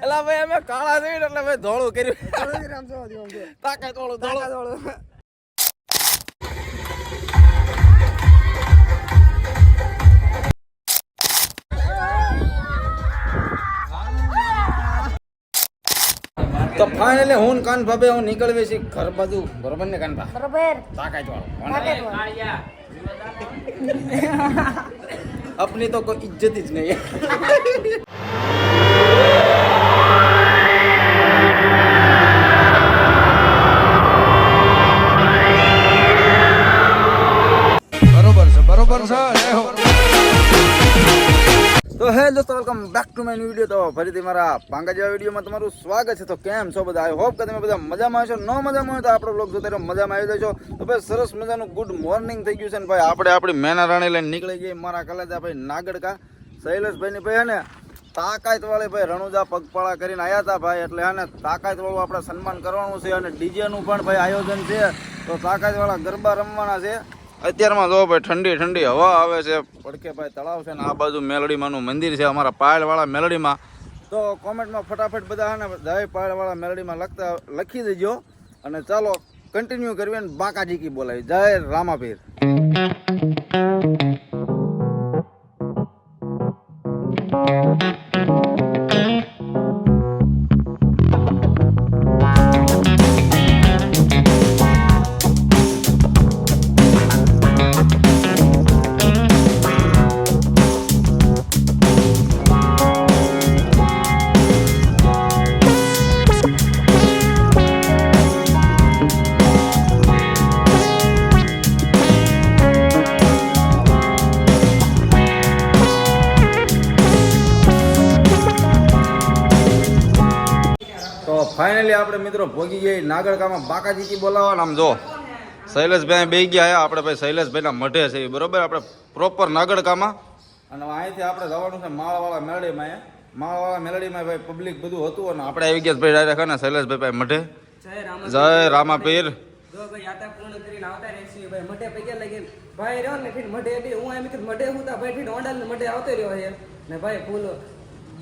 એલા ભાઈ અમે કાળા થઈ એટલે ભાઈ ધોળું કર્યું તાકાત વાળું. તો ફાઇનલી હું કાન ભાભે હું નીકળવી છે ઘર બાજુ, બરોબર ને કાન ભા? બરોબર. તાકાત વાળો. તાકાત अपनी तो कोई इज्जत ही नहीं है. બરોબર છે. તો હે દોસ્તો, welcome back to my new video. તો ફરીથી મારા પાંગા જેવા વિડીયોમાં તમારું સ્વાગત છે. તો કેમ છો બધા? આઈ હોપ કે તમે બધા મજામાં હશો. ન મજામાં હોય તો આપણો બ્લોગ જોતા રહો, મજામાં આવી જશો. તો ભાઈ સરસ મજાનું ગુડ મોર્નિંગ થઈ ગયું છે ને ભાઈ. આપણે આપણી મેના રાણી લઈને નીકળી ગઈ મારા કલેજા ભાઈ નાગડકા શૈલેષભાઈની ભાઈ હે ને તાકાત વાળી ભાઈ રણુજા પગપાળા કરીને આવ્યા હતા ભાઈ. એટલે હે ને તાકાત વાળું આપણે સન્માન કરવાનું છે અને ડીજેનું પણ ભાઈ આયોજન છે. તો તાકાત વાળા ગરબા રમવાના છે. અત્યારમાં જો ભાઈ ઠંડી ઠંડી હવા આવે છે, પડકે ભાઈ તળાવ છે ને આ બાજુ મેલડીમાંનું મંદિર છે અમારા પાયલવાળા મેલડીમાં. તો કોમેન્ટમાં ફટાફટ બધા ને જય પાયલવાળા મેલડીમાં લખી દેજો. અને ચાલો કન્ટિન્યુ કરવી અને બાકાજી કી બોલાવી જય રામાપીર. ફાઇનલી આપણે મિત્રો ભોગી ગયા નાગરકામાં બાકાજી બોલાવવા. આમ જો શૈલેષભાઈ બે ગયા. આપણે ભાઈ શૈલેષભાઈના મઢે છે બરોબર, આપણે પ્રોપર નાગરકામાં. અને અહીંથી આપણે જવાનું છે માળવાળા મેલડીમાં. માળવાળા મેલડીમાં ભાઈ પબ્લિક બધું હતું અને આપણે આવી ગયા ભાઈ ડાયરેક્ટ ને શૈલેષભાઈ ભાઈ મઢે. જય રામાપીર. જો ભાઈ યાત્રા પૂર્ણ કરીને આવતા રહેશે ભાઈ મઢે પૈકી લગીને ભાઈ રહ્યો ને મઢે હતી. હું એમ મઢે હું તા ભાઈ ઓંડાલ મઢે આવતો રહ્યો છે ને ભાઈ ફૂલ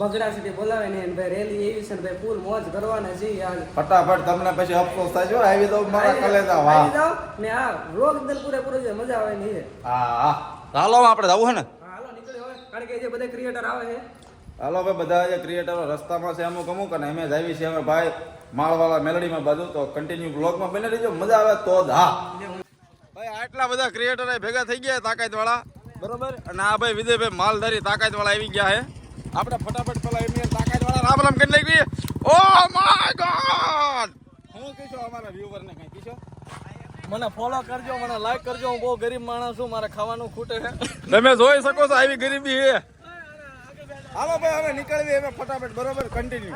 બગડા સુધી બોલાવે ને ભાઈ રેલી એવી છે ને ભાઈ ફૂલ મોજ કરવાના છે યાર. ફટાફટ તમને પછી અફસોસ થાય છે આવી દો મારા કલેજા. વાહ ને આ રોગ દિલ પૂરેપૂરો છે, મજા આવે ને. હા હાલો આપણે જવું હે ને. હાલો નીકળે હોય કારણ કે જે બધા ક્રિએટર આવે છે. હાલો ભાઈ બધા જે ક્રિએટરો રસ્તામાં છે અમુક અમુક અને અમે જ આવી છીએ અમે ભાઈ માળવાળા મેલડીમાં બાજુ. તો કન્ટિન્યુ બ્લોગમાં બને રહીજો, મજા આવે તો જ. હા ભાઈ આટલા બધા ક્રિએટર ભેગા થઈ ગયા તાકાત વાળા બરોબર. અને આ ભાઈ વિજયભાઈ માલધારી તાકાત વાળા આવી ગયા છે. આપણે ફટાફટ પેલા એમની તાકાત વાળા રામ રામ કરી લઈ. ઓ માય ગોડ, હું કહીશો અમારા વ્યુઅર ને કઈ કહીશો? મને ફોલો કરજો, મને લાઈક કરજો. હું બહુ ગરીબ માણસ છું, મારે ખાવાનું ખૂટે છે. તમે જોઈ શકો છો આવી ગરીબી છે. હાલો ભાઈ હવે નીકળવી હવે ફટાફટ બરોબર, કન્ટિન્યુ.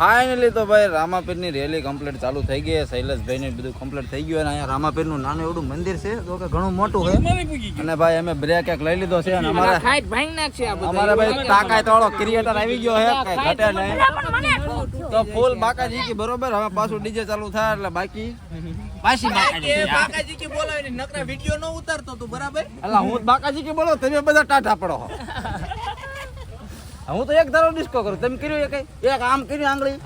ફાઇનલી તો ભાઈ રામાપીરની રેલી કમ્પ્લીટ ચાલુ થઈ ગઈ. શૈલેષભાઈને બધું કમ્પ્લીટ થઈ ગયું. અને અહીંયા રામાપીરનું નાનું એવડું મંદિર છે તો કે ઘણું મોટું છે. અને ભાઈ અમે બ્રેક એક લઈ લીધો છે. અને અમારે ભાઈ તાકાત વાળો ક્રિએટર આવી ગયો છે, કઈ ઘટે નહીં. તો ફૂલ બાકાજી કી બરોબર. હવે પાછું ડીજે ચાલુ થાય એટલે બાકી બાકાજી કે બોલાવીને નકરા વિડિયો ન ઉતારતો તું બરાબર. અલા હું બાકાજી કી બોલો, તમે બધા ટાટા પડો. હું તો એક ધારો ડિસ્કો કરું. તમે કર્યું એક આમ કર્યું આંગળી,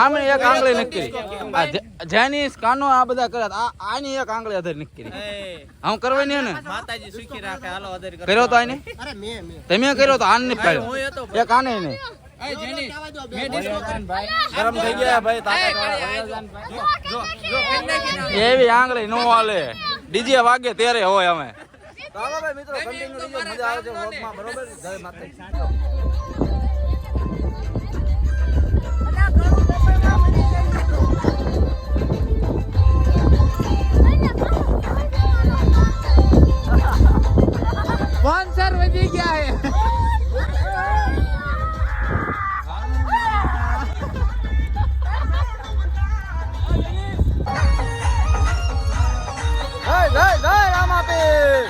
આમ એક આંગળી નક્કી કરી. જેનીસ કાનો આ બધા કર્યા, આની એક આંગળી અધર નક્કી કરી. હું કરવા નહીં ને માતાજી સુખી રાખે. હાલો અદર કર્યો તો આને તમે કર્યો તો આને નહીં પાડ્યો, એક આને નહીં. ગરમ થઈ ગયા ભાઈ. એવી આંગળી નો હાલે, ડીજે વાગે ત્યારે હોય. અમે ચાલો ભાઈ મિત્રો, કન્ટિન્યુ રહેજો, મજા આવે છે વ્લોગમાં બરોબર. જય માતાજી. સ્પોન્સર વધી ગયા હે. જય જય જય રામાપીર.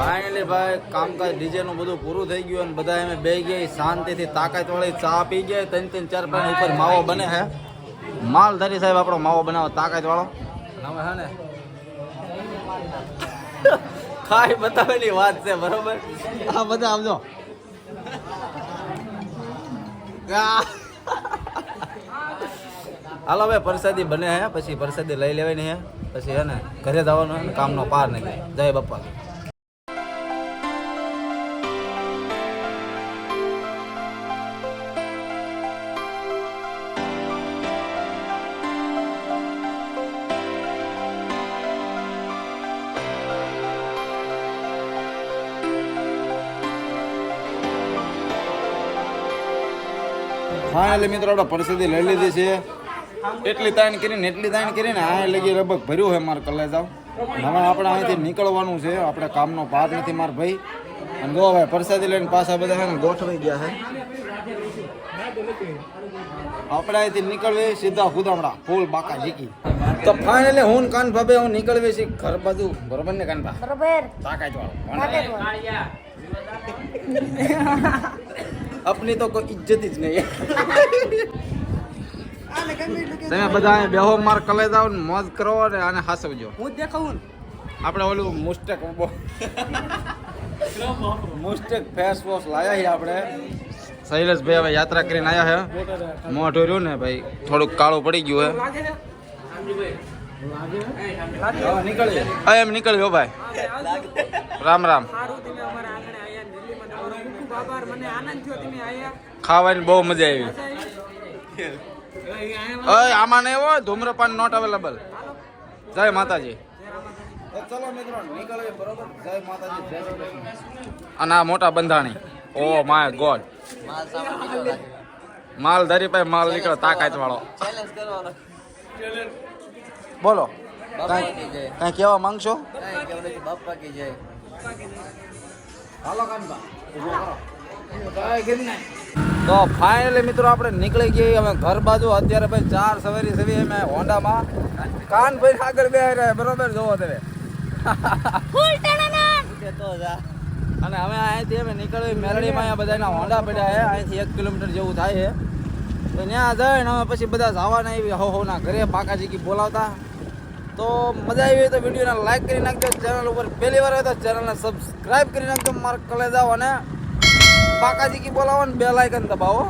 ફાઇનલી ભાઈ કામકાજ ડીજે નું બધું પૂરું થઈ ગયું અને બધા અમે બે ગયા શાંતિથી તાકાત વાળી ચા પી ગયા. 3-3 4 ઉપર માવો બને છે. માલધારી સાહેબ આપણો માવો બનાવો તાકાત વાળો. હવે હે ને ખાઈ બતાવેલી વાત છે બરોબર. આ બધા આવજો. હાલો ભાઈ પ્રસાદી બને હે, પછી પ્રસાદી લઈ લેવાની હે, પછી હે ને ઘરે જવાનું હે ને કામનો પાર નહીં. જય બાપા. ફાઇનલી મિત્રો આપણે પરિસ્થિતિ લઈ લીધી છે. એટલી તાણ કરીને આ લગી લગભગ ભર્યું છે મારે કલેજ આવ. હવે આપણે અહીંથી નીકળવાનું છે. આપણે કામનો પાર નથી મારા ભાઈ. અને જો ભાઈ પ્રસાદી લઈને પાછા બધા છે ને ગોઠવાઈ ગયા છે. આપણે અહીંથી નીકળવી સીધા હુદામડા ફૂલ બાકા જીકી તો ફાઇનલી હું કાન ભાભે હું નીકળવી છે ઘર બાજુ બરોબર ને કાન ભા બરોબર તાકાત વાળો તાકાત આપની તો કોઈ ઇજ્જત જ નહીં તમે બધા અહીં બેહો માર કલે જાવ ને મોજ કરો ને આને હાસવજો હું જ દેખાવું ને આપણે ઓલું મુસ્ટેક ફેસ વોશ લાયા છે આપણે શૈલેષભાઈ હવે યાત્રા કરીને આવ્યા છે મોઢું રહ્યું ને ભાઈ થોડુંક કાળું પડી ગયું લાગે છે હે નીકળીએ હા એમ નીકળ્યો ભાઈ રામ રામ સારું તમે અમારા આંગણે આયા ને દિલ્હીમાં તમારો ખૂબ ખૂબ આભાર મને આનંદ થયો તમે આયા ખાવાની બહુ મજા આવી મજા આવી? ઓય આમાં નહીં હોય ધૂમ્રપાન નોટ અવેલેબલ જય માતાજી ચલો મિત્રો નીકળીએ બરોબર જય માતાજી જય શ્રી કૃષ્ણ અને આ મોટા બંધાણી ઓ માય ગોડ માલ ધરી પાસે માલ નીકળે તાકાત વાળો બોલો કઈ કહેવા માંગશો હાલો કાનબા તો ફાઇનલી મિત્રો આપણે નીકળી ગઈ અમે ઘર બાજુ અત્યારે ભાઈ 4 સવારી સવી અમે હોન્ડામાં કાન ભાઈ આગળ બે રહ્યા બરોબર જોવો તમે અને અમે અહીંથી અમે નીકળવી મેરડીમાં અહીંયા બધાના હોન્ડા પડ્યા છે અહીંથી 1 કિલોમીટર જેવું થાય છે તો ત્યાં જઈને અમે પછી બધા જવાના એવી હોના ઘરે બાકાજીકી બોલાવતા તો મજા આવી હોય તો વિડીયોને લાઈક કરી નાખજો ચેનલ ઉપર પહેલી વાર હોય તો ચેનલને સબસ્ક્રાઈબ કરી નાખજો માર્ક કલે જાઓ અને બાકાજીકી બોલાવો ને બેલ આઇકન દબાવો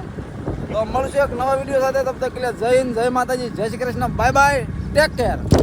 તો મળશું એક નવા વિડીયો સાથે તબ તક કે लिए જય હિન્દ જય માતાજી જય Shri Krishna bye bye take care